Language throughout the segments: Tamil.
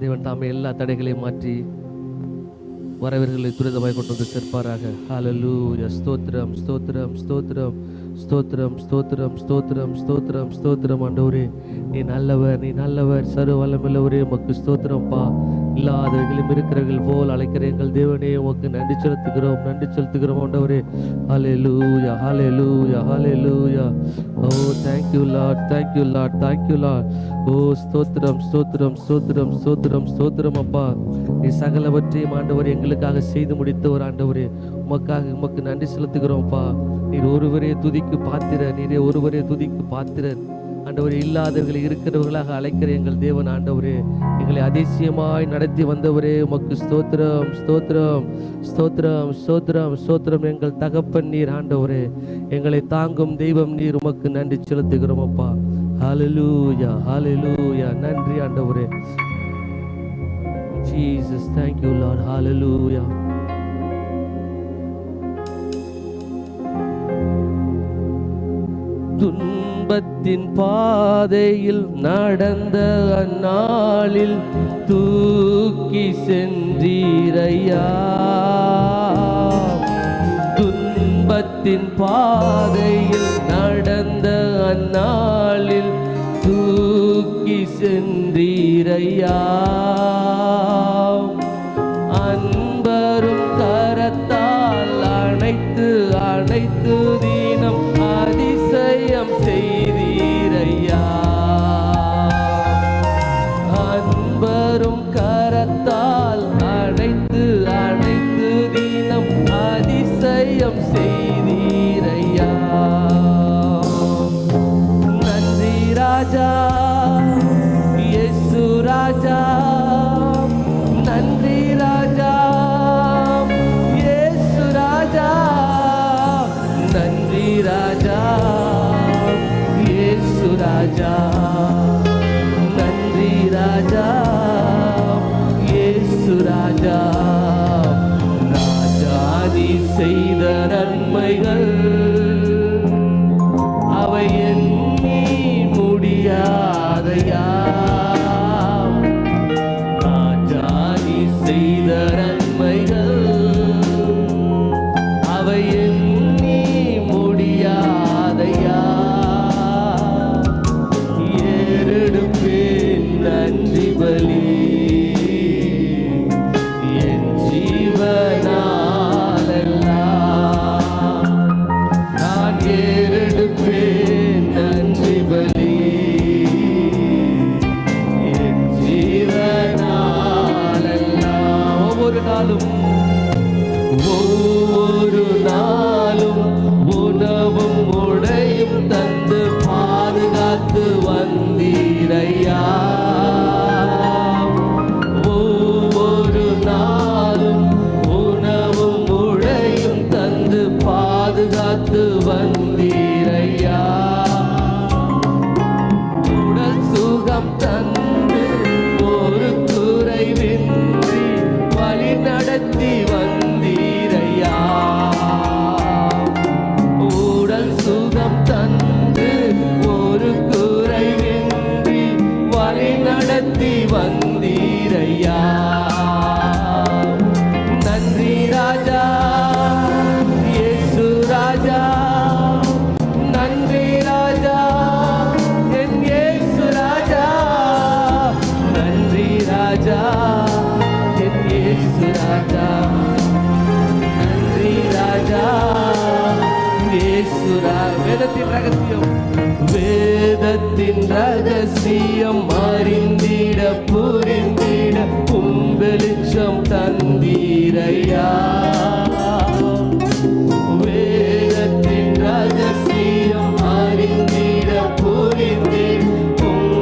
தேவன் தாமே எல்லா தடைகளையும் மாற்றி வரவர்களை துரிதமாய் கொண்டு வந்து சேர்ப்பாராக. ஹல்லேலூயா. ஸ்தோத்திரம் ஸ்தோத்திரம் ஸ்தோத்திரம் ஸ்தோத்திரம் ஸ்தோத்திரம் ஸ்தோத்திரம் ஸ்தோத்திரம் ஸ்தோத்திரம். ஆண்டவரே நீ நல்லவர், நீ நல்லவர், சர்வ வல்லமையுள்ளவரே, உமக்கு ஸ்தோத்திரம்ப்பா. இல்லாதவர்களும் இருக்கிறவர்கள் போல் அழைக்கிற எங்கள் தேவனே உமக்கு நன்றி செலுத்துகிறோம், நன்றி செலுத்துகிறோம் ஆண்டவரே. ஹல்லேலூயா ஹல்லேலூயா ஹல்லேலூயா. ஓ thank you Lord, thank you Lord, thank you Lord. ஓ ஸ்தோத்திரம் ஸ்தோத்திரம் ஸ்தோத்திரம் ஸ்தோத்திரம் ஸ்தோத்திரம் அப்பா. நீ சகலவற்றையும் ஆண்டவரே எங்களுக்காக செய்து முடித்தவர் ஆண்டவரே. உமக்கு நன்றி செலுத்துகிறோம்ப்பா. நீர் ஒருவரே துதிக்கு பாத்திரர், நீரே ஒருவரே துதிக்கு பாத்திரர் ஆண்டவரே. இல்லாதவர்களை இருக்கிறவர்களாக அழைக்கிற எங்கள் தேவன் ஆண்டவரே, எங்களை அதிசயமாய் நடத்தி வந்தவரே, உமக்கு ஸ்தோத்திரம் ஸ்தோத்திரம் ஸ்தோத்திரம் ஸ்தோத்திரம் ஸ்தோத்திரம். எங்கள் தகப்பன் நீர் ஆண்டவரே, எங்களை தாங்கும் தெய்வம் நீர், உமக்கு நன்றி செலுத்துகிறோம் அப்பா. ஹல்லேலூயா ஹல்லேலூயா. நன்றி ஆண்டவரே. Jesus, thank you Lord. ஹல்லேலூயா. துன்பத்தின் பாதையில் நடந்த அந்நாளில் தூக்கி சென்றீரையா. துன்பத்தின் பாதையில் நடந்த அந்நாளில் தூக்கி சென்றீரையா. அன்பரும் கரத்தால் அணைத்து அணைத்து தினம் அதிசயம் செய்தீரையா. அன்பரும் கரத்தால் அணைத்து அணைத்து தினம் அதிசயம் செய்தீரையா. நன்றி ராஜா இயேசு ராஜா, நன்றி ராஜா இயேசு ராஜா, நன்றி ராஜா இயேசு ராஜா, நன்றி ராஜா இயேசு ராஜா. ராஜா நீ செய்த நன்மைகள் அவை எண்ணி முடியாதையா. ராஜா நீ செய்த நன்மைகள் அவை எண்ணி முடியாதையா. ஏறெடுப்பேன் நன்றி பலி என் ஜீவனாலெல்லாம். நான் ஏறெடுப்பேன் நன்றி பலி என் ஜீவனாலெல்லாம். ஒவ்வொரு நாளும் உணவும் உடையும் தந்து பாதுகாத்து வந்தீரையா. ஒவ்வொரு நாளும் உணவும் உடையும் தந்து பாதுகாத்து வந்தீரையா. உடல் சுகம் தந்து ஒரு குறைவின்றி வழி நடத்தி வந்தீரையா. உடல் சுகம் தந்து ஒரு குறைவின்றி வழி நடத்தி வந்தீரையா. நன்றி ராஜா இயேசு ராஜா, நன்றி ராஜா என் இயேசு ராஜா, நன்றி ராஜா என் இயேசு ராஜா, நன்றி ராஜா இயேசு ராஜா. வேதத்தின் ரகசியம் அறிந்திட புரிந்திட வெளிச்சம் தந்தீரையா. வேதத்தின் ரகசியம் அறிந்திட புரிந்திட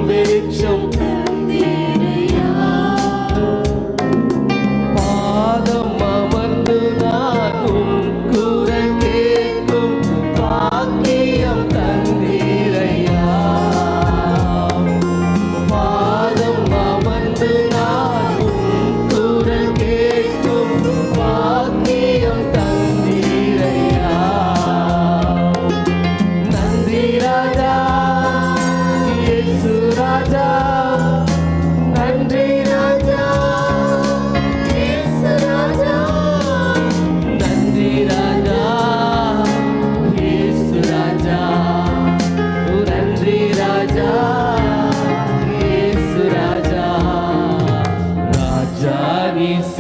வெளிச்சம் தந்தீரையா. பாதம் அமர்ந்து நான் உன் குரல் கேட்கும் பாக்கியம் தந்தீரையா. பாதம்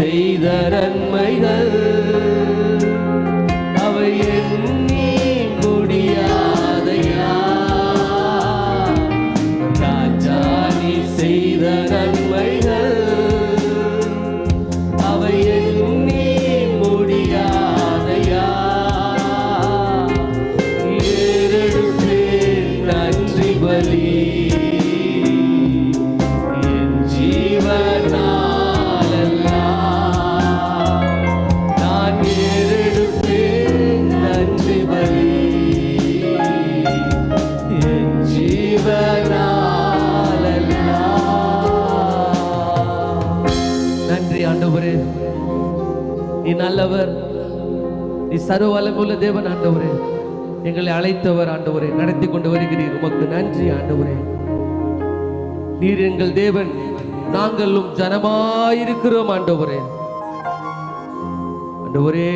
செய்த நன்மைகள் அவை எண்ணி முடியாதையா. ராஜா நீ செய்த நன்மைகள் அவை எண்ணி முடியாதையா. ஏறெடுப்பேன் நன்றி பலி என் ஜீவனா நீ நல்லவர், நீ சர்வ வல்லமையுள்ள தேவன் ஆண்டவரே. எங்களை அழைத்தவர் ஆண்டவரே, நடத்தி கொண்டு வருகிறீர். உமக்கு நன்றி ஆண்டவரே. நீர் எங்கள் தேவன், நாங்களும் ஜனமாயிருக்கிறோம் ஆண்டவரே. ஆண்டவரே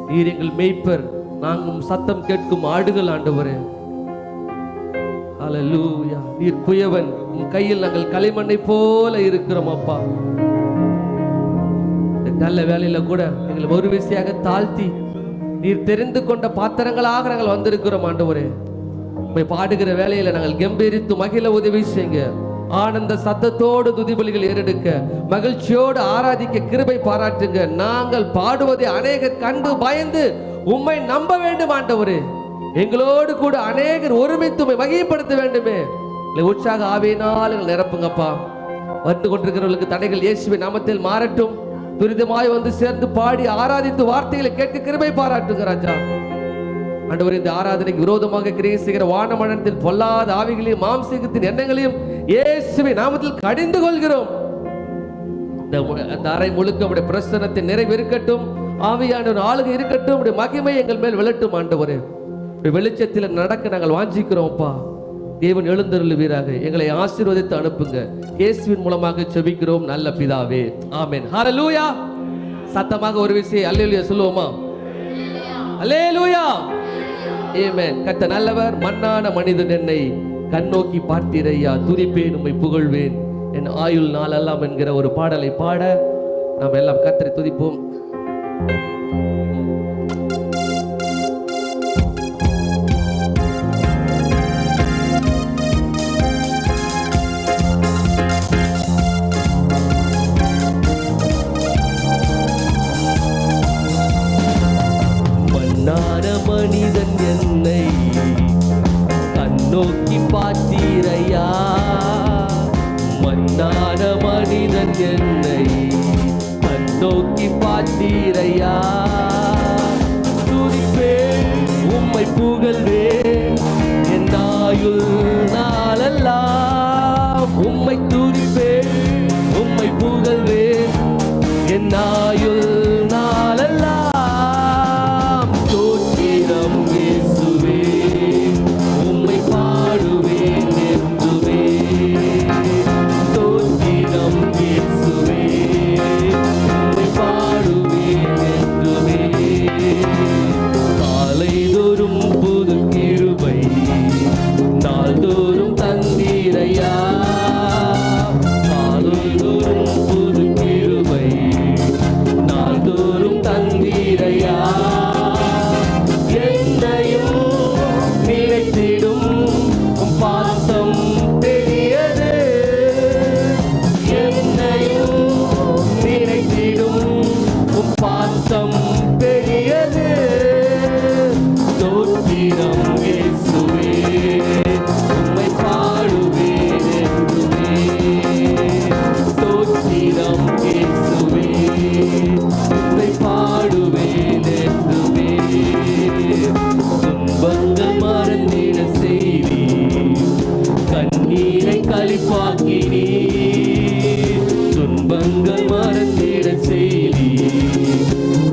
நீர் எங்கள் மேய்ப்பர், நாங்களும் சத்தம் கேட்கும் ஆடுகள் ஆண்டவரே. ஹல்லேலூயா. நீர் குயவன், உன் கையில் நாங்கள் களிமண்ணை போல இருக்கிறோம் அப்பா. நல்ல வேலையில கூட எங்களை ஒரு விசையாக தாழ்த்தி நீர் தெரிந்து கொண்ட பாத்திரங்களாக நாங்கள் வந்திருக்கிறோம் ஆண்டவரே. பாடுகிற வேலையில நாங்கள் கம்பீரித்து மகிழ உதவி செய்யுங்க. ஆனந்த சத்தத்தோடு துதிபலிகள் ஏறெடுக்க, மகிழ்ச்சியோடு ஆராதிக்க கிருபை பாராட்டுங்க. நாங்கள் பாடுவதை அநேகர் கண்டு பயந்து உம்மை நம்ப வேண்டும் ஆண்டவரே. எங்களோடு கூட அநேகர் ஒருமித்து உம்மை மகிமைப்படுத்த வேண்டுமே. உற்சாக ஆவியினால் எங்களை நிரப்புங்கப்பா. வந்து கொண்டிருக்கிறவர்களுக்கு தடைகள் இயேசுவின் நாமத்தில் மாறட்டும். துரிதமாய் வந்து சேர்ந்து பாடி ஆராதித்து வார்த்தைகளை கேட்க கிருபை பாராட்டுங்க ராஜா. ஆண்டவர் இந்த ஆராதனைக்கு விரோதமாக கிரியை செய்கிற வானமண்டலத்தில் பொல்லாத ஆவிகளையும் மாம்சீகத்தின் எண்ணங்களையும் இயேசுவின் நாமத்தில் கடிந்து கொள்கிறோம். இந்த அறை முழுக்க உடைய பிரசன்னத்தை நிறைவேறட்டும். ஆவியான ஆளுகை இருக்கட்டும். உடைய மகிமை எங்கள் மேல் விழட்டும் ஆண்டவரே. வெளிச்சத்தில் நடக்க நாங்கள் வாஞ்சிக்கிறோம் அப்பா. தேவன் எழுந்தருளுவீராக. எங்களை ஆசீர்வதித்து அனுப்புங்க. இயேசுவின் மூலமாக ஜெபிக்கிறோம் நல்ல பிதாவே, ஆமென். ஹல்லேலூயா. சத்தமாக ஒரு விஷயம் அல்லேலூயா சொல்லுவோமா? அல்லேலூயா, ஆமென். கர்த்தர் நல்லவர், மண்ணான மனிதன் என்னை கண்ணோக்கி பார்த்தீரையா, துதிப்பேன் உம்மை புகழ்வேன் என் ஆயுள் நாளெல்லாம் என்கிற ஒரு பாடலை பாட நாம் எல்லாம் கர்த்தரை துதிப்போம். மனிதன் என்னை கண்ணோக்கி பார்த்தீரையா, மன்னான மனிதன் என்னை கண்ணோக்கி பார்த்தீரையா. துதிப்பேன் உம்மை புகழ்வேன் என் ஆயுள் நாளெல்லாம். உம்மை துதிப்பேன் உம்மை புகழ்வேன் என் ஆயுள் நாளெல்லாம். துன்பங்கள் மறந்திட செய்தி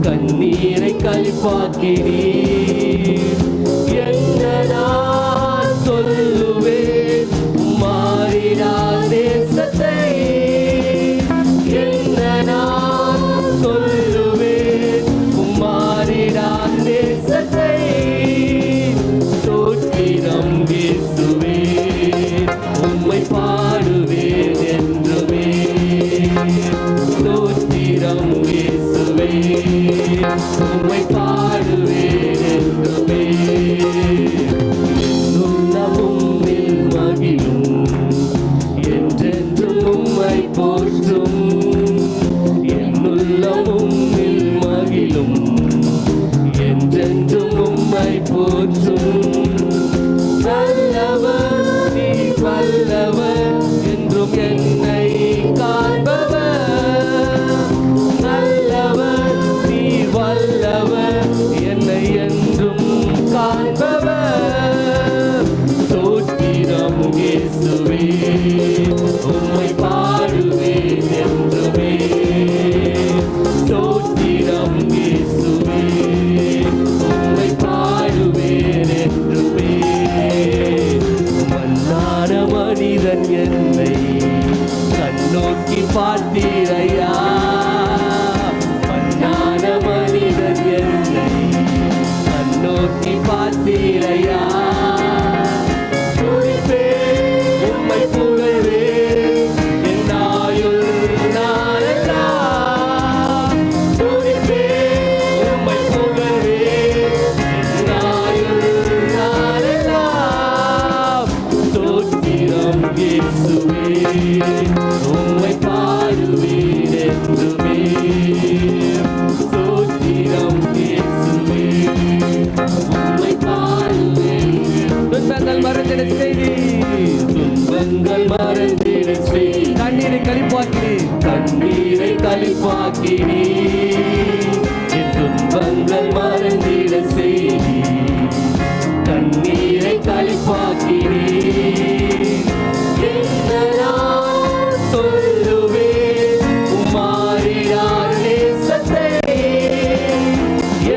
கண்ணீரை கழிப்பாக்கிறீர். என்ன நான் சொல்லுவேன் மாறிடா தேசத்தை, என்ன நான் சொல்லுவேன் மாறிடா தேசத்தை. ஸ்தோத்திரம் இயேசுவே உம்மை பாடுவேன் என்றுமே. ஸ்தோத்திரம் உம்மை பாடுவேன் என்றுமே. உள்ளமும் மகிழும் என்றென்றும் உம்மை போற்றும். என்னுள்ளமும் மகிழும் என்றென்றும் உம்மை போற்றும். நல்லவர் நீ வல்லவர் என்றும் என்னை காண்பவர். நல்லவர் நீ வல்லவர் என்னை என்றும் காண்பவர். ஸ்தோத்திரம் இயேசுவே உம்மை பாடுவேன் என்றுமே. ஸ்தோத்திரம் இயேசுவே உம்மை பாடுவேன் என்றுமே. மன்னான மனிதன் என்னை கண்ணோக்கி பார்த்தீரையா. மன்னான மனிதன் என்னை கண்ணோக்கி பார்த்தீரையா. உம்மை புகழ்வேன் என் ஆயுள் நாளெல்லாம். உம்மை புகழ்வேன் என் ஆயுள் நாளெல்லாம். ஸ்தோத்திரம் இயேசுவே உம்மை பாடுவேன் என்றுமே. ஸ்தோத்திரம் இயேசுவே உம்மை பாடுவேன். துன்பங்கள் மறந்திட செய்தி, துன்பங்கள் மறந்திட செய். கண்ணீரை களிப்பாக்கினி, கண்ணீரை களிப்பாக்கினி. என் துன்பங்கள் மறந்திட செய்தி, கண்ணீரை களிப்பாக்கினி. என்ன நான் சொல்லுவேன் உம்மாறினார் நேசத்தை.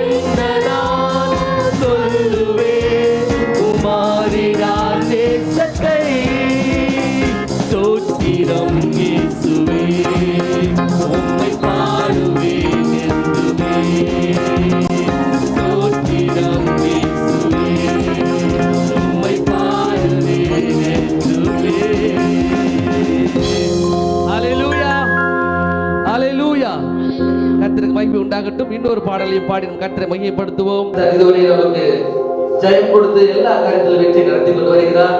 என்ன நான் சொல்லுவேன் உம்மாறினார் நேசத்தை. ஸ்தோத்திரம் இயேசுவே உம்மை பாடுவேன் என்றுமே. ஸ்தோத்திரம் இயேசுவே உம்மை பாடுவேன் என்றுமே. ஹல்லேலூயா, ஹல்லேலூயா. கர்த்தருக்கு மகிமை உண்டாகட்டும். இன்னொரு பாடலையும் பாடி கர்த்தரை மகிமைப்படுத்துவோம். இதுவரை நமக்கு ஜெயம் கொடுத்து எல்லா காரியத்திலும் வெற்றி நடத்தி கொண்டு வருகிறார்.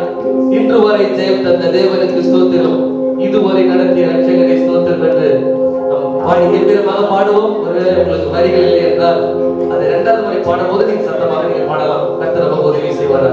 இன்று வரை ஜெயம் தந்த தேவனுக்கு ஸ்தோத்திரம். இதுவரை நடத்திய ரட்சகரை ஸ்தோத்திரம் என்று நாம் பாடி கம்பீரமாக பாடுவோம். ஒருவேளை உங்களுக்கு வரிகள் இல்லை என்றால் அதை இரண்டாவது முறை பாடும்போது நீங்க சத்தமாக நீங்க பாடலாம். கர்த்தர் நமக்கு உதவி செய்வார்.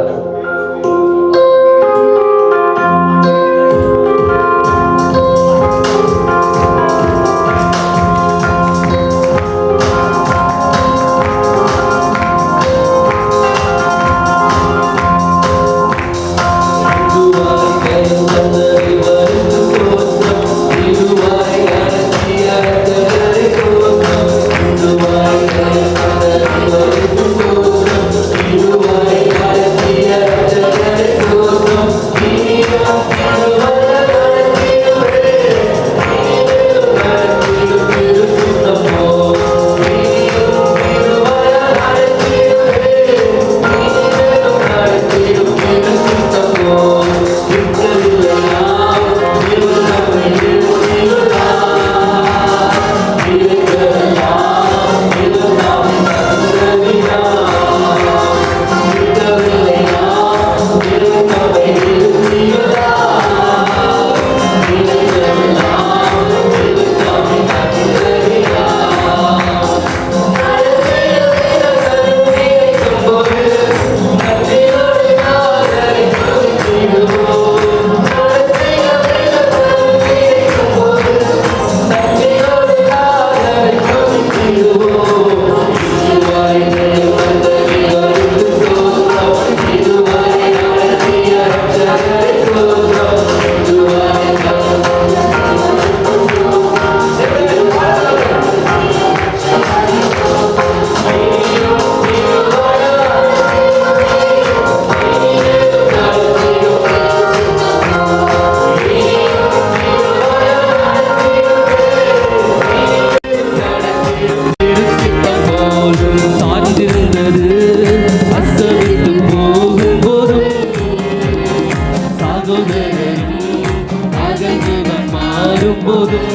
போதும்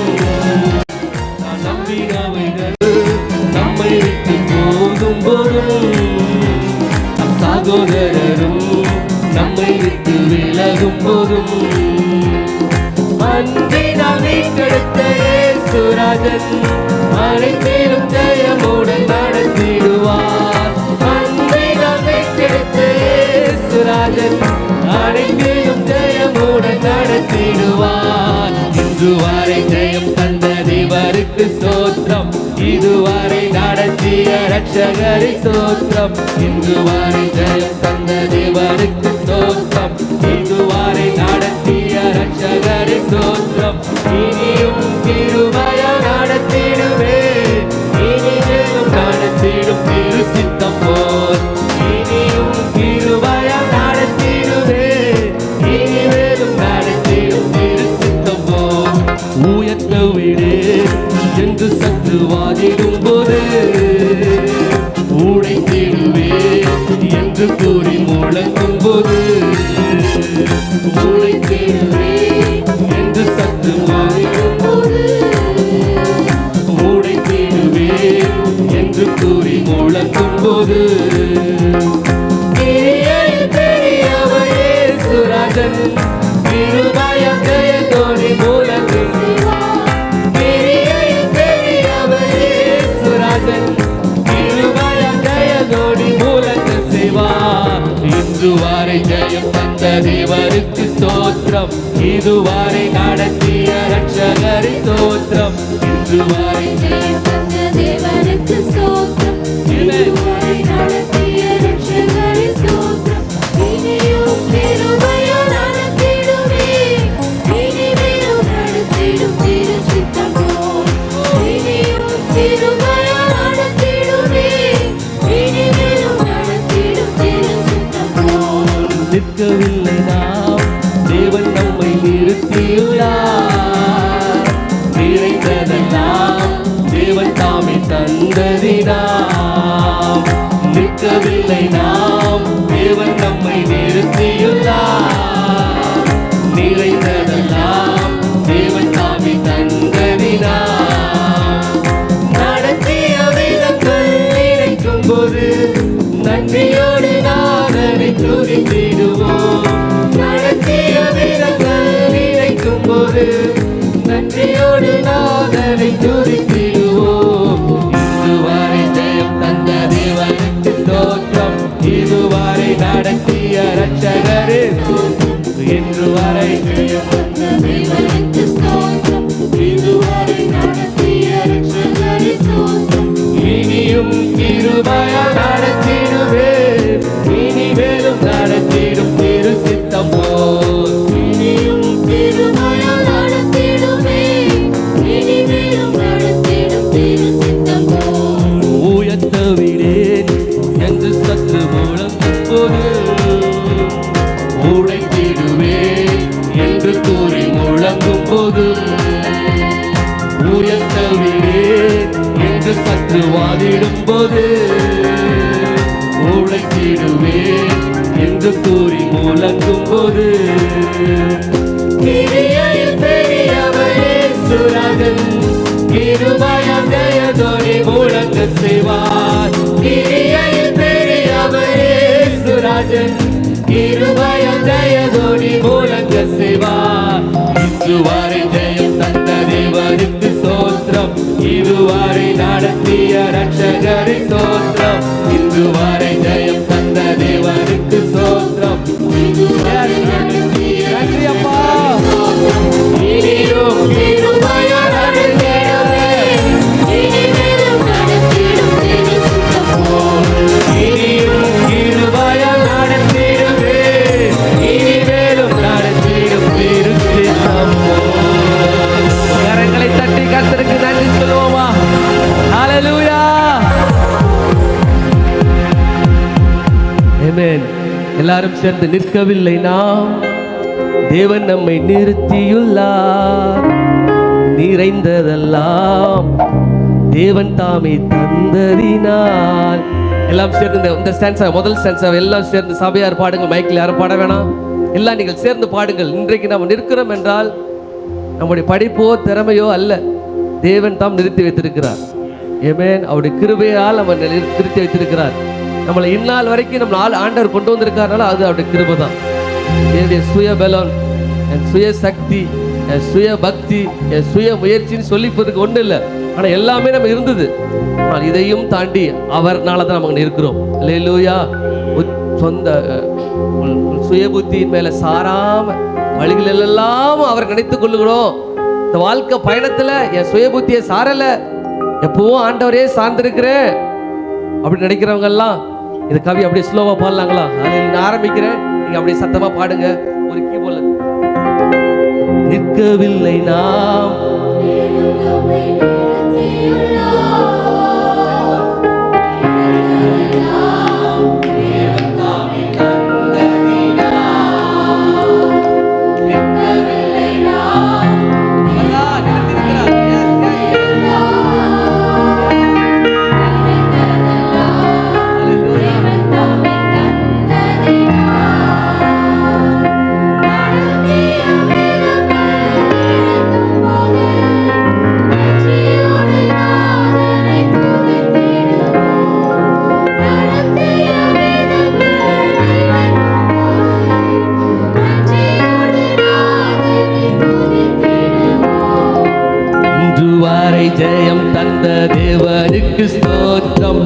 நான் நம்பினவைகள் நம்மை விட்டு இருக்கும் போதும் சகோதரரும் நம்மை விட்டு விலகும் போதும் அன்பினால் மீட்டெடுத்த இயேசுராஜன் அனைத்திலும் ஜெயமுடன் நடத்திடுவார். அன்பினால் மீட்டெடுத்த இயேசுராஜன் அனைத்திலும் ஜெயமுடன் நடத்திடுவார். இன்று வரை ஜெயம் தந்த தேவருக்கு ஸ்தோத்திரம், இதுவரை நடத்திய ரட்சகரை ஸ்தோத்திரம். இன்று வரை ஜெயம் தந்த தேவருக்கு ஸ்தோத்திரம், இதுவரை நடத்திய ரட்சகரை ஸ்தோத்திரம். இனியும் கிருபையால் நடத்திடுவே, இனிமேலும் நடத்திடும் திரு சித்தம் போல். இனியும் கிருபையால் நடத்திடுவே, இனிமேலும் நடத்திடும் திரு சித்தம் போல். உயர்த்த விடு என்று சற்று வாதிடும் போது உடைத்திடுவே என்று கூறி முழங்கும் போது உடைத்திடுவே என்று சற்று வாதிடும் போது உடைத்திடுவே என்று கூறி முழங்கும் போது பெரியவர் இயேசுராஜன் கிருபைய ஜெயத்தோடி முழங்கு இதுவரை ஜெயம் தந்த தேவருக்கு ஸ்தோத்திரம், இதுவரை நடத்திய ரட்சகரை ஸ்தோத்திரம். இதுவரை ஜெயம் தந்த தேவருக்கு ஸ்தோத்திரம், இதுவரை நடத்திய ரட்சகரை ஸ்தோத்திரம். இனியும் கிருபையால் நடத்திடுவே, இனிமேலும் நடத்திடும் திரு சித்தம் போல். இனியும் கிருபையால் நடத்திடுவே, இனிமேலும் நடத்திடும் திரு சித்தம் போல். நிற்கவில்லை நாம், தேவன் நம்மை நிறுத்தியுள்ளார். நிறைந்ததெல்லாம் தேவன் தாமே தந்ததினாம். நிற்கவில்லை நாம், தேவன் நம்மை நிறுத்தியுள்ளார். நிறைந்ததெல்லாம் தேவன் தாமே தந்ததினாம். நடத்திய விதங்கள் நினைக்கும் போது நன்றியோடு நாதனை துதித்திடுவோம். நடத்திய விதங்கள் நினைக்கும் போது நன்றியோடு நாதனை துதித்திடுவோம். இதுவரை ஜெயம் தந்த தேவனுக்கு ஸ்தோத்திரம், இதுவரை நடத்திய ரட்சகரே இன்று வரை ஜெயம் தந்த தேவனுக்கு ஸ்தோத்திரம், இதுவரை நடத்திய ரட்சகரே ஸ்தோத்திரம். இனியும் கிருபையால் நடத்திடுவே, இனிமேலும் நடத்திடும் திரு சித்தம் போல். இனியும் கிருபையால் நடத்திடுவே, இனிமேலும் நடத்திடும் திரு சித்தம் போல். உயர்த்த விடேன் என்று சற்று முழங்கும் போது உடைத்திடுவேன் என்று கூறி முழங்கும் போது உயர்த்த விடேன் என்று சற்று வாதிடும் போது உடைத்திடுவேன் என்று கூறி முழங்கும் போது கிரியையில் பெரியவர் இயேசுராஜன் கிருபையால் ஜெயத்தோடி முழங்க செய்வார். கிரியையில் பெரியவர் இயேசுராஜன் கிருபையால் ஜெயத்தோடி முழங்க செய்வார். இதுவரை ஜெயம் தந்த தேவனுக்கு ஸ்தோத்திரம், இதுவரை நடத்திய ரட்சகரை ஸ்தோத்திரம். இதுவரை ஜெயம் தந்த தேவனுக்கு ஸ்தோத்திரம், இதுவரை நடத்திய ரட்சகப்பா. இனியும் கிருபையால் நடத்திடுவே, இனிமேலும் நடத்திடும் திரு சித்தம் போல். இனியும் கிருபையால் நடத்திடுவே, இனிமேலும் நடத்திடும் திரு சித்தம் போல். கரங்களை தட்டி கர்த்தருக்கு நன்றி சொல்லுவோமா? ஹல்லேலூயா, ஆமென். எல்லாரும் சேர்ந்து நிற்கவில்லை நாம், தேவன் நம்மை நிறுத்தியுள்ளார். நிறைந்ததெல்லாம் தேவன் தாமே தந்ததினால். எல்லாம் சேர்ந்து இந்த ஸ்டான்ஸா, முதல் ஸ்டான்ஸா எல்லாம் சேர்ந்து சபையார் பாடுங்கள். மைக்கில் யாரும் பாட வேணாம், எல்லாம் நீங்கள் சேர்ந்து பாடுங்கள். இன்றைக்கு நாம் நிற்கிறோம் என்றால் நம்முடைய படிப்போ திறமையோ அல்ல, தேவன் தாம் நிறுத்தி வைத்திருக்கிறார். ஆமென். அவருடைய கிருபையால் நம்ம நிறுத்தி வைத்திருக்கிறார். நம்மளை இந்நாள் வரைக்கும் நம்ம ஆண்டவர் கொண்டு வந்திருக்காருனால அது அவருடைய கிருபை தான். என்னுடைய சுய பலம், என் சுய சக்தி, என் சுய பக்தி, என் சுய முயற்சின்னு சொல்லிப்பதுக்கு ஒன்றும் இல்லை. ஆனால் எல்லாமே நம்ம இருந்தது. ஆனால் இதையும் தாண்டி அவர்னால தான் நம்ம இருக்கிறோம். அல்லேலூயா. சொந்த சுய புத்தியின் மேல சாராம வழிகள் எல்லாம் அவர் நினைத்துக் கொள்ளுகிறோம். இந்த வாழ்க்கை பயணத்துல என் சுய புத்தியை சாரல, எப்பவும் ஆண்டவரே சார்ந்திருக்கிறேன் அப்படி நினைக்கிறவங்க எல்லாம் இந்த கவி அப்படியே ஸ்லோவா பாடலாங்களா? அதில் நான் ஆரம்பிக்கிறேன், நீங்க அப்படியே சத்தமா பாடுங்க. ஒரு கீபோர்ட்ல நிற்கவில்லை நாம் ஜெயம் தந்த தேவனுக்கு ஸ்தோத்திரம்,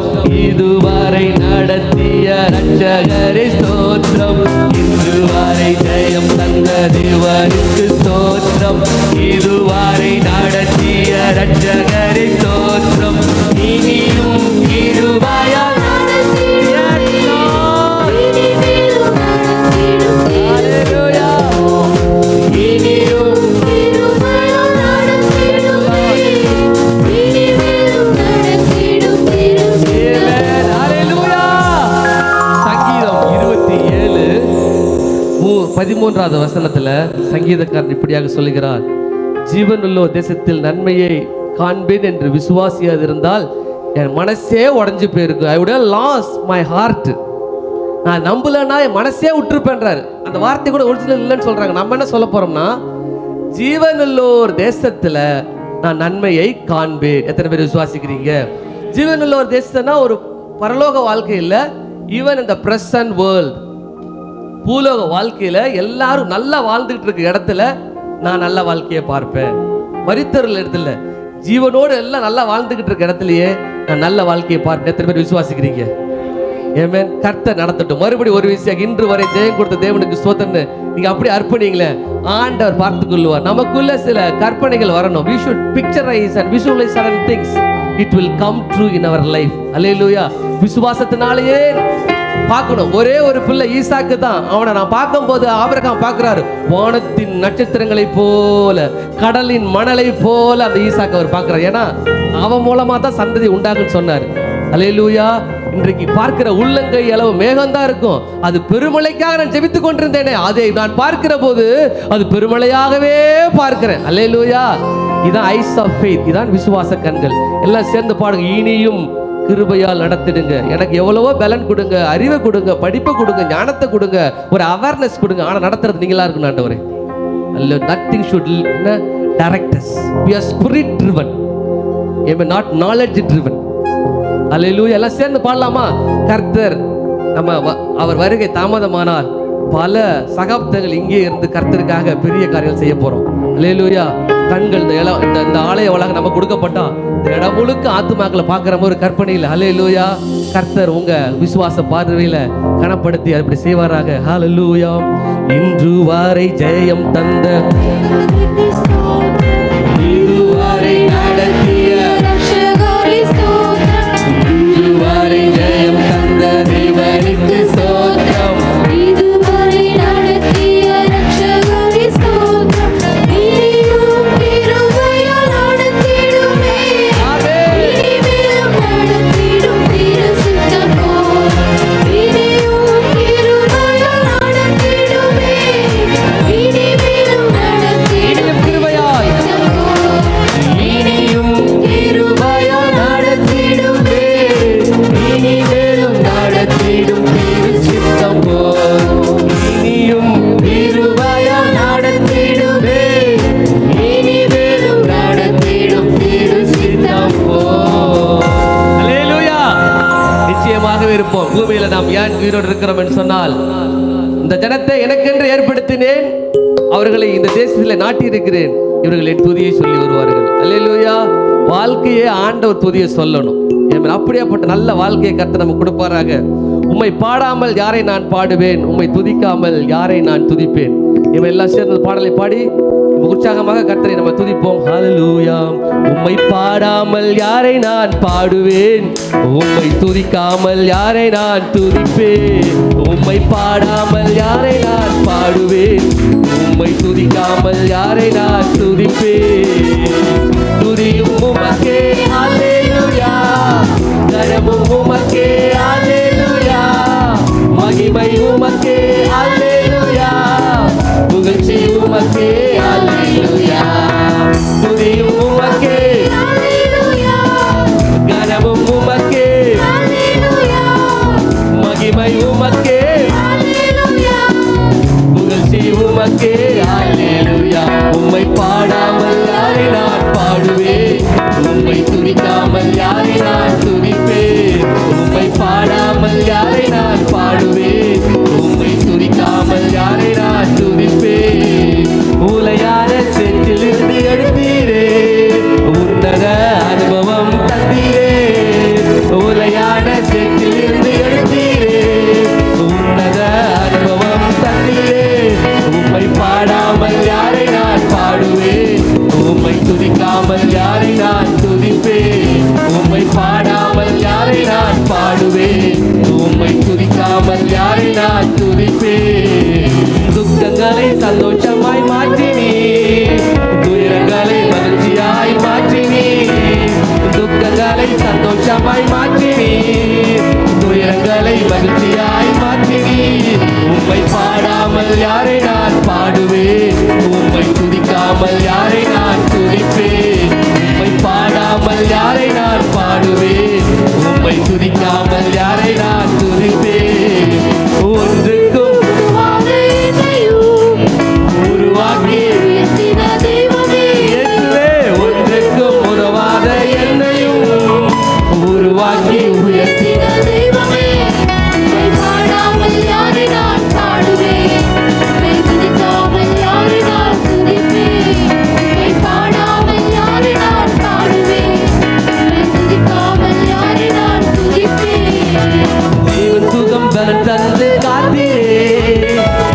இதுவரை நடத்திய ரட்சகரே ஸ்தோத்திரம். இதுவரை ஜெயம் தந்த தேவனுக்கு ஸ்தோத்திரம், இதுவரை நடத்திய ரட்சகரே ஸ்தோத்திரம். இனியும் கிருபையால் பதிமூன்றாவது வசனத்துல சங்கீதக்காரன் இப்படியாக சொல்லுகிறார், ஜீவனுள்ள தேசத்தில் நன்மையை காண்பேன் என்று விசுவாசியாது இருந்தால் என் மனசே உடஞ்சு போயிருக்கு. ஐ would have lost my heart. நான் நம்பலன்னா என் மனசே விட்டுருப்பேன்றாரு. அந்த வார்த்தை கூட ஒரிஜினல் இல்லைன்னு சொல்றாங்க. நம்ம என்ன சொல்ல போறோம்னா, ஜீவனுள்ளோர் தேசத்துல நான் நன்மையை காண்பேன். எத்தனை பேர் விசுவாசிக்கிறீங்க? ஜீவனுள்ளோர் தேசத்துனா ஒரு பரலோக வாழ்க்கை இல்லை, ஈவன் இந்த பிரசன்ட் வேர்ல்ட், பூலோக வாழ்க்கையில எல்லாரும் நல்லா வாழ்ந்துகிட்டு இருக்க இடத்துல நான் நல்ல வாழ்க்கையை பார்ப்பேன். மரித்தவர்கள் இடத்துல ஜீவனோடு எல்லாம் நல்லா வாழ்ந்துகிட்டு இருக்க இடத்துலயே நான் நல்ல வாழ்க்கையை பார்ப்பேன். எத்தனை பேர் விசுவாசிக்கிறீங்க? ஆமென். கர்த்தர் நடத்தட்டும். மறுபடியும் ஒரு விஷயம், இன்று வரை ஜெயம் கொடுத்த தேவனுக்கு ஸ்தோத்திரம். நீங்க அப்படி அர்ப்பணிங்களே, ஆண்டவர் பார்த்துக் கொள்வார். நமக்குள்ள சில கற்பனைகள் வரணும். we should picturize and visualize certain things. it will come true in our life. அல்லேலூயா. விசுவாசத்தினாலேயே பார்க்கணும். ஒரே ஒரு பிள்ளை ஈசாக்கு தான். அவனை நான் பார்க்கும் போது ஆபிரகாம் பார்க்கிறாரு, வானத்தின் நட்சத்திரங்களை போல, கடலின் மணலை போல அந்த ஈசாக்கு அவர் பார்க்கிறார். ஏன்னா அவன் மூலமா தான் சந்ததி உண்டாகுன்னு சொன்னார். அல்லேலூயா. இன்றைக்கு பார்க்கிற உள்ளங்கை அளவு மேகம்தான் இருக்கும். அது பெருமழைக்காக நான் ஜெபித்துக் கொண்டிருந்தேனே, அதை நான் பார்க்கிற போது அது பெருமழையாகவே பார்க்கிறேன். அல்லேலூயா. இதான் ஐஸ் ஆஃப் ஃபெய்த், இதான் விசுவாச கண்கள். எல்லாம் சேர்ந்து பாடுங்க. இனியும் கிருபையால் நடத்திடுங்க. எனக்கு எவ்வளவோ பலன் கொடுங்க, அறிவை கொடுங்க, படிப்பை கொடுங்க, ஞானத்தை கொடுங்க, ஒரு அவேர்னஸ் கொடுங்க. ஆனா நடத்துறது நீங்களா இருக்கணும் ஆண்டவரே. அல்ல, nothing should direct us. We are spirit driven, not knowledge driven. அல்லேலூயா. எல்லாம் சேர்ந்து பாடலாமா? கர்த்தர் நம்ம அவர் வருகை தாமதமானால் பல சகாப்தங்கள் இங்கே இருந்து கர்த்தருக்காக பெரிய காரியங்கள் செய்ய போறோம். அல்லேலூயா. கண்கள் இந்த ஆலய வளாகம் நம்ம கொடுக்கப்பட்டா இந்த இடம் முழுக்க ஆத்துமாக்களை பார்க்கிற ஒரு கற்பனை இல்லை. அல்லேலூயா. கர்த்தர் உங்க விசுவாச பார்வையில கனப்படுத்தி அப்படி செய்வாராக. ஹல்லேலூயா. இன்று வரை ஜெயம் தந்த, இதுவரை நடத்திய, இன்று வரை ஜெயம் தந்த தேவனுக்கு ஸ்தோத்திரம். உயிரோடு இருக்கிறோம் என்று சொன்னால், இந்த ஜனத்தை எனக்கென்று ஏற்படுத்தினேன், அவர்களை இந்த தேசத்தில் நாட்டியிருக்கிறேன், இவர்கள் என் துதியை சொல்லி வருவார்கள். அல்லேலூயா. வாழ்க்கையே ஆண்டவர் துதியை சொல்லணும். அப்படியாப்பட்ட நல்ல வாழ்க்கையை கர்த்தர் நமக்கு கொடுப்பாராக. உம்மை பாடாமல் யாரை நான் பாடுவேன், உம்மை துதிக்காமல் யாரை நான் துதிப்பேன். இவன் எல்லாம் சேர்ந்து பாடலை பாடி உற்சாகமாக கர்த்தரை நம்ம துதிப்போம். ஹல்லேலூயா. உம்மை பாடாமல் யாரை நான் பாடுவேன், உம்மை துதிக்காமல் யாரை நான் துதிப்பேன். உம்மை பாடாமல் யாரை நான் பாடுவேன், உம்மை துதிக்காமல் யாரை நான் துதிப்பேன். துதியும் உமக்கே அல்லேலூயா, கனமும் உமக்கே அல்லேலூயா, மகிமை உமக்கே அல்லேலூயா, புகழ்ச்சி உமக்கே அல்லேலூயா. துதியும் உமக்கே அல்லேலூயா, கனமும் உமக்கே அல்லேலூயா, மகிமை உமக்கே அல்லேலூயா, புகழ்ச்சி உமக்கே அல்லேலூயா. உம்மை பாடாமல் யாரை நான் பாடுவேன், உம்மை துதிக்காமல் யாரை நான் துதிப்பேன். உம்மை பாடாமல் யாரை நான் பாடுவேன், உம்மை துதிக்காமல் யாரை நான் துதிப்பேன். உலையான செற்றிலிருந்து எடுத்தீரே, உன்னத அனுபவம் தந்தீரே. உலையான செற்றிலிருந்து எடுத்தீரே, உன்னத அனுபவம் தந்தீரே. உம்மை பாடாமல் யாரை நான் பாடுவேன், உம்மை துதிக்காமல் யாரை நான் துதிப்பேன். உம்மை பாடாமல் யாரை நான் பாடுவேன், உம்மை துதிக்காமல் யாரை நான் துதிப்பேன். துக்கங்களை சந்தோஷமாய் மாற்றினீ, துயரங்களை மகிழ்ச்சியாய் மாற்றினீ. துக்கங்களை சந்தோஷமாய் மாற்றினீ, துயரங்களை மகிழ்ச்சியாய் மாற்றினீ. உம்மை பாடாமல் யாரை நான் பாடுவேன், உம்மை துதிக்காமல் யாரை நான் துதிப்பேன். உம்மை பாடாமல் யாரை நான் பாடுவேன், உம்மை துதிக்காமல் யாரை நான் துதிப்பேன். ஒன்றுக்கும் உருவாக்கி ஒன்றுக்கும் உருவாத என்னையும் உருவாக்கி உயர்த்தின தெய்வமே. பாடாமல் யாரை நான் பாடுவேன், துதிக்காமல் யாரை நான் துதிப்பேன். பாடாமல் யாரை நான் பாடுவேன், துதிக்காமல் யாரை நான் துதிப்பேன். ஜீவன் சுகம் பலன் தந்து காத்தீரே,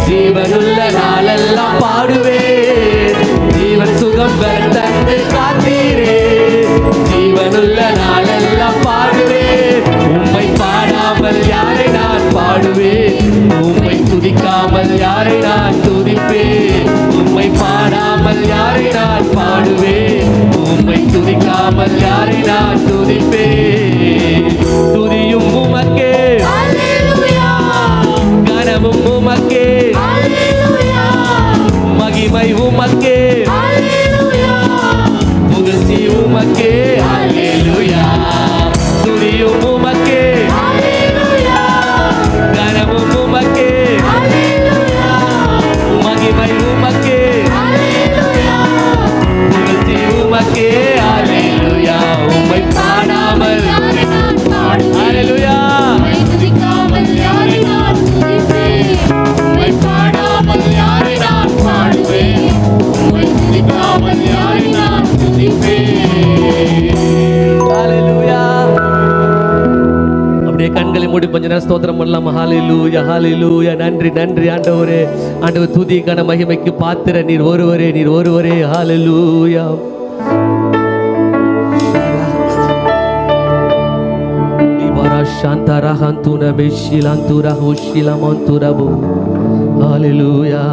ஜீவனுள்ள நாளெல்லாம் பாடுவேன். ஜீவன் சுகம் பலன் தந்து காத்தீரே, ஜீவனுள்ள நாளெல்லாம் பாடுவேன். உம்மை பாடாமல் யாரை நான் பாடுவேன், உம்மை துதிக்காமல் யாரை நான் துதிப்பேன். உம்மை பாடாமல் யாரை நான் பாடுவேன், உம்மை துதிக்காமல் யாரை நான் துதிப்பேன். துதியும் உமக்கே அல்லேலூயா, கனமும் உமக்கே அல்லேலூயா, மகிமை உமக்கே அல்லேலூயா, புகழ்ச்சி உமக்கே அல்லேலூயா. துதியும் உமக்கே அல்லேலூயா, கனமும் உமக்கே அல்லேலூயா, மகிமை உமக்கே அல்லேலூயா, புகழ்ச்சி உமக்கே அல்லேலூயா. உம்மை பாடாமல் அல்லேலூயா, உம்மை துதிக்காமல் யாரை நான் துதிப்பேன். உம்மை பாடாமல் யாரை நான் பாடுவேன், உம்மை துதிக்காமல் யாரை நான் துதிப்பேன். அல்லேலூயா. அப்படியே கண்களை மூடி கொஞ்ச நேரம் ஸ்தோத்திரம் பண்ணலாம். ஹல்லேலூயா, ஹல்லேலூயா. நன்றி நன்றி ஆண்டவரே. ஆண்டவர் துதிக்கான மகிமைக்கு பாத்திர நீர் ஒருவரே, நீர் ஒருவரே. ஹல்லேலூயா. Shantarahantura beshilantura hoshilamanturabo. Hallelujah.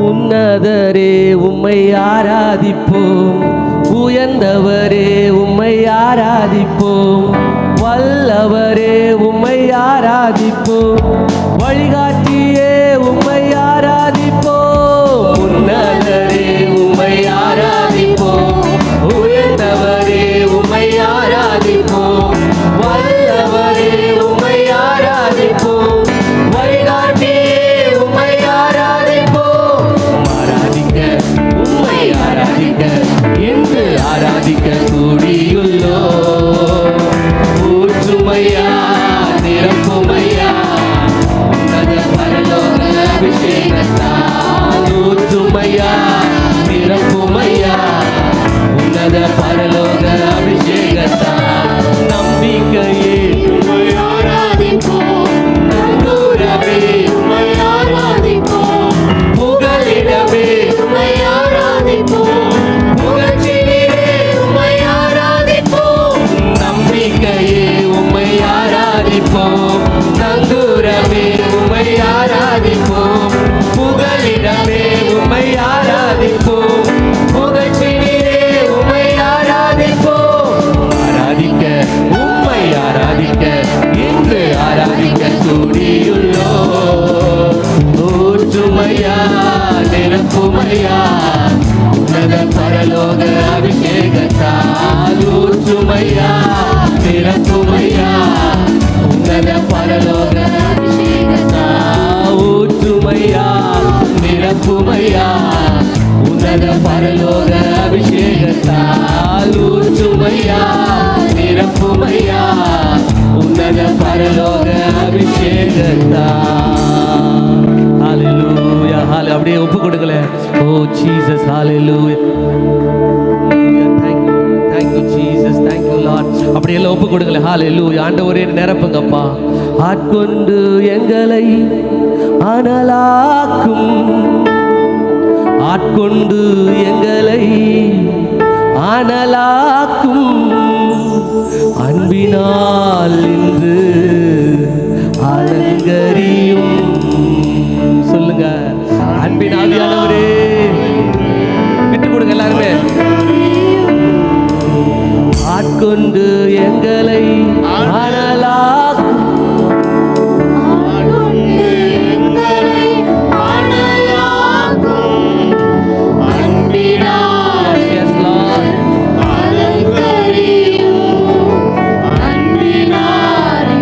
உன்னதரே உம்மை ஆராதிப்போம், உயர்ந்தவரே உம்மை ஆராதிப்போம், வல்லவரே உம்மை ஆராதிப்போம், வழிகாட்டியே உம்மை ஆராதிப்போம். உன்னதரே உம்மை ஆராதிப்போம், உயர்ந்தவரே உம்மை ஆராதிப்போம், வல்லவரே உம்மை ஆராதிப்போம், வழிகாட்டியே உம்மை ஆராதிப்போம். ஆராதிக்க உம்மை ஆராதிக்க என்று ஆராதிக்க கூடியுள்ளோம். ஊற்றுமையா நிரப்புமையா உன்னத பரலோக அபிஷேகத்தால் நம்பிக்கையே உம்மை ஆராதிப்போம், நங்கூரமே உம்மை ஆராதிப்போம், புகலிடமே உம்மை ஆராதிப்போம், புகழ்ச்சியிலே உம்மை ஆராதிப்போம், நம்பிக்கையே உம்மை ஆராதிப்போம், நங்கூரமே உம்மை ஆராதிப்போம், புகலிடமே உம்மை ஆராதிப்போம், புகழ்ச்சியிலே உம்மை ஆராதிப்போம். ஆராதிக்க உம்மை ஆராதிக்க இன்று ஆராதிக்க கூடியுள்ளோ. ஊற்றுமையா நிரப்புமையா உன்னத பரலோக அபிஷேகத்தால் ஊற்றுமையா நிரப்புமையா உன்னத பரலோக அபிஷேகத்தால் ஊற்றுமையா நிரப்புமையா உன்னத பரலோக அபிஷேகத்தால் ஊற்றுமையா நிரப்புமையா உன்னத பரலோக அபிஷேகத்தால். ஹalleluya ஹalleluya. அப்படியே ஒப்பு கொடுக்கல. ஓ ஜீசஸ் ஹalleluya. Thank you Jesus, thank you Lord. அப்படியே எல்லாம் ஒப்பு கொடுக்கல. ஹalleluya. ஆண்டவரே நிரப்புங்கப்பா. ஆட்கொண்டு எங்களை அனலாக்கும், ஆட்கொண்டு எங்களை அனலாக்கும், அன்பினால் இன்று அலங்கரியும். சொல்லுங்க, அன்பின் ஆவியானவரே விட்டு கொடுங்க எல்லாருமே. ஆட்கொண்டு எங்களை அனலாக்கும், ஆட்கொண்டு எங்களை அனலாக்கும், அன்பினால் Yes, Lord. அலங்கரியும், அன்பினால்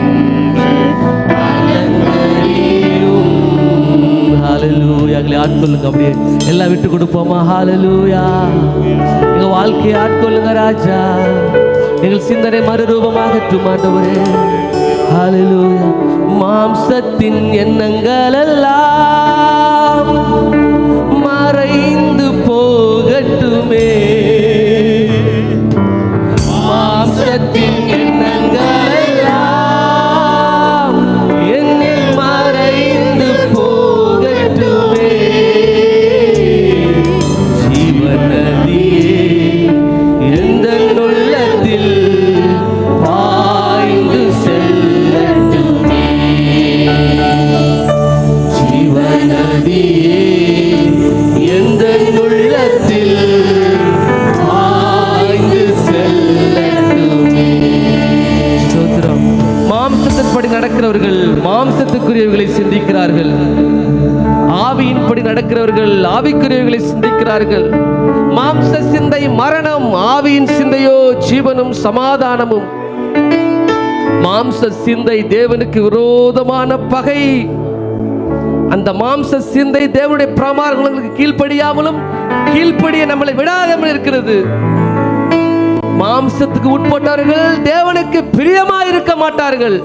அலங்கரியும். ஹalleluya. எங்களை ஆட்கொள்ளுங்க. அப்படியே எல்லாம் விட்டு கொடுப்போமா? ஹalleluya. எங்க வாழ்க்கையை ஆட்கொள்ளுங்க ராஜா. எங்கள் சிந்தனை மறுரூபமாகட்டும் ஆண்டவரே. ஹalleluya. மாம்சத்தின் எண்ணங்கள் எல்லாம் மறைந்து போகட்டுமே. மாம்சத்தின் எண்ணங்கள் எல்லாம் என்னில் மறைந்து போகட்டுமே. ஜீவநதியே எந்தன் உள்ளத்தில் பாய்ந்து செல்லட்டுமே. ஜீவநதியே எந்தன் உள்ளத்தில் பாய்ந்து செல்லட்டுமே. ஸ்தோத்திரம். மாம்சத்தின்படி நடக்கிறவர்கள் மாம்சத்துக்குரியவர்களை சிந்திக்கிறார்கள், ஆவியின்படி நடக்கிறவர்கள் ஆவிக்குரியவர்களை சிந்திக்கிறார்கள். மாம்ச சிந்தை மரணம், ஆவியின் சிந்தையோ ஜீவனும் சமாதானமும். மாம்ச சிந்தை தேவனுக்கு விரோதமான பகை. அந்த மாம்ச சிந்தை தேவனுடைய பிரமாணங்களுக்கு கீழ்ப்படியாமலும் கீழ்ப்படிய நம்மளை விடாமல் இருக்கிறது. மாம்சத்துக்கு உட்பட்டவர்கள் தேவனுக்கு பிரியமா இருக்க மாட்டார்கள்.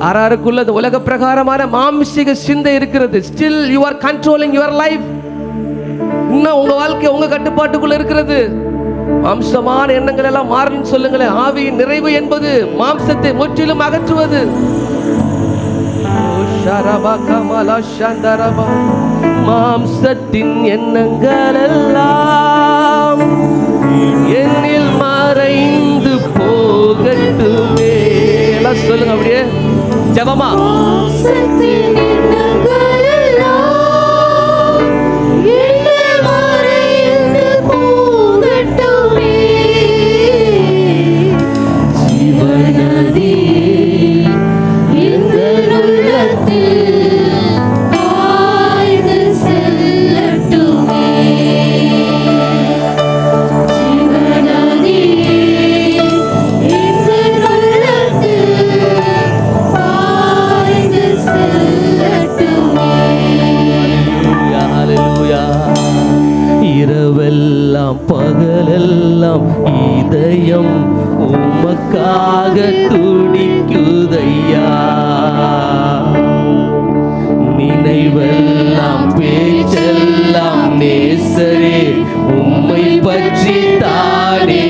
யாருக்குள்ள அந்த உலக பிரகாரமான மாம்சிக சிந்தை இருக்கிறது. Still you are controlling your life. இன்னும் உங்க வாழ்க்கை உங்க கட்டுப்பாட்டுக்குள்ள இருக்கிறது. மாம்சமான எண்ணங்கள் எல்லாம் மாறணும்னு சொல்லுங்களேன். ஆவியின் நிறைவு என்பது மாம்சத்தை முற்றிலும் அகற்றுவது. மாம்சத்தின் எண்ணங்கள் எல்லாம் என்னில் மறைந்து போகட்டுமே. எல்லாம் சொல்லுங்க அப்படியே ஜெபமா. மாம்சத்தின் எண்ணங்கள் எல்லாம் என்னில் மறைந்து போகட்டுமே. ஜீவநதியே எங்கள் உள்ளத்தில் பாய்ந்து செல்லட்டுமே. ஜீவநதியே எங்கள் உள்ளத்தில் பாய்ந்து செல்லட்டுமே. ஹalleluya. இரவெல்லாம் பகலெல்லாம் இதயம் உமக்காக துடிக்குதையா. நினைவெல்லாம் பேச்செல்லாம் நேசரே உம்மை பற்றி தானே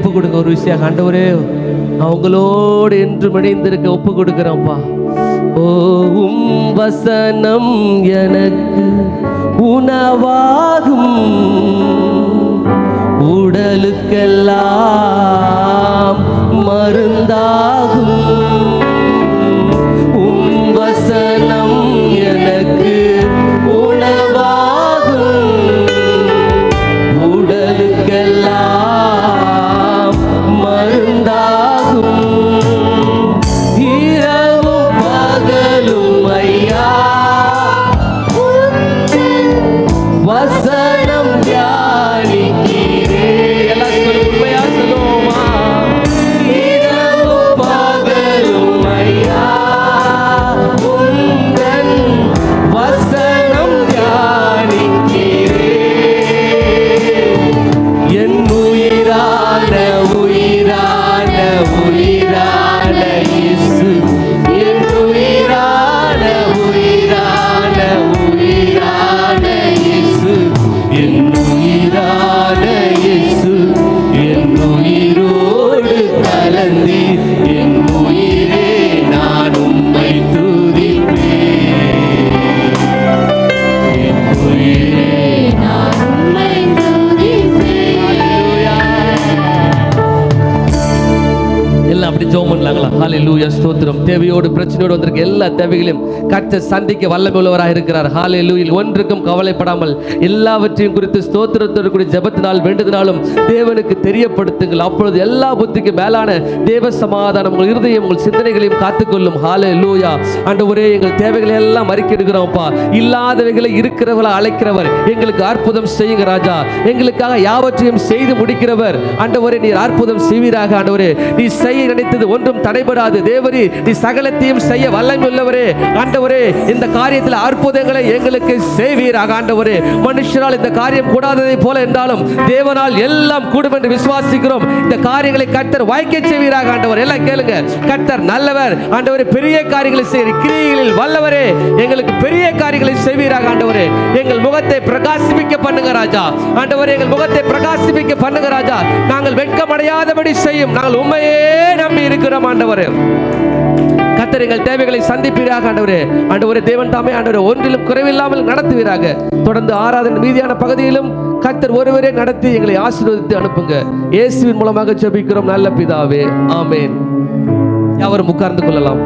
ஒப்பு கொடுங்க. ஒரு விஷயம் ஆண்டவரே, அவங்களோடு என்று இணைந்திருக்க ஒப்பு கொடுக்கிறோம்ப்பா. ஓ உம் வசனம் எனக்கு உணவாகும், உடலுக்கெல்லாம் மருந்தாகும். உம் வசனம் எனக்கு உணவாகும், உடலுக்கெல்லாம் மருந்தாகும். இரவும் பகலும் ஐயா வசனம் தியானிக்கிறேன். எல்லாம் சொல்லு, உண்மையா சொல்லுவோமா? இரவும் பகலும் ஐயா உந்தன் வசனம் தியானிக்கிறேன். என் உயிரான உயிரான உயிரான இயேசு, என் உயிரான உயிரான உயிரான இயேசு, என் உயிரான இயேசு, என் உயிரோடு கலந்தி என் உயிரே நான் உம்மை துதிப்பேன். என் உயிரே நான் உம்மை துதிப்பேன். எல்லாம் அப்படி ஜெபம் பண்ணலாங்களா? ஹல்லேலூயா, ஸ்தோத்திரம். தேவையோடு பிரச்சனையோடு வந்திருக்க எல்லா தேவைகளையும் கர்த்தர் சந்திக்க வல்லமை உள்ளவராக இருக்கிறார். ஹல்லேலூயா. ஒன்றுக்கும் கவலைப்படாமல் எல்லாவற்றையும் குறித்து ஸ்தோத்திரத்தோடு கூடிய ஜெபத்தினால் வேண்டுதனாலும் தேவனுக்கு தெரியப்படுத்துங்கள். அப்பொழுது எல்லா புத்திக்கு மேலான தேவ சமாதானம் உங்கள் இருதயம் உங்கள் சிந்தனைகளையும் காத்துக்கொள்ளும். ஹல்லேலூயா. ஆண்டவரே, எங்கள் தேவைகளை எல்லாம் அறிக்கையிடுகிறோம்ப்பா. இல்லாதவைகளை இருக்கிறவர்களை அழைக்கிறவர், எங்களுக்கு அற்புதம் செய்யுங்க ராஜா. எங்களுக்காக யாவற்றையும் செய்து முடிக்கிறவர். ஆண்டவரே, நீர் அற்புதம் செய்வீராக. ஆண்டவரே, நீ செய்ய நினைத்தது ஒன்றும் தடைபடாது. தேவரே, நீ சகலத்தையும் செய்ய வல்லமை உள்ளவரே. ஆண்டவரே, இந்த காரியத்தில் அற்புதங்களை எங்களுக்கு செய்வீராக. ஆண்டவரே, மனுஷரால் இந்த காரியம் கூடாததை போல என்றாலும் தேவனால் எல்லாம் கூடும் என்று விசுவாசிக்கிறோம். இந்த காரியங்களை கர்த்தர் வாய்க்க செய்வீராக. ஆண்டவர், எல்லாம் கேளுங்க. கர்த்தர் நல்லவர். ஆண்டவரே, பெரிய காரியங்களை செய்ய கிரியைகளில் வல்லவரே. எங்களுக்கு பெரிய காரியங்களை செய்வீராக. ஆண்டவரே, எங்கள் முகத்தை பிரகாசிப்பிக்க பண்ணுங்க ராஜா. ஆண்டவரே, எங்கள் முகத்தை பிரகாசிப்பிக்க பண்ணுங்க ராஜா. நாங்கள் வெட்கமடையாதபடி செய்யும். நாங்கள் உண்மையே நம்பி இருக்கிறோம். ஆண்டவரே, கர்த்தர் எங்கள் தேவைகளை சந்திப்பீராக. ஆண்டவரே, ஆண்டவரே, தேவன் தாமே ஆண்டவரே ஒன்றிலும் குறைவில்லாமல் நடத்துவீராக. தொடர்ந்து ஆராதனை மீதியான பகுதியிலும் கர்த்தர் ஒருவரே நடத்தி எங்களை ஆசீர்வதித்து அனுப்புங்க. இயேசுவின் மூலமாக ஜெபிக்கிறோம் நல்ல பிதாவே, ஆமென். யாவரும் உட்கார்ந்து கொள்ளலாம்.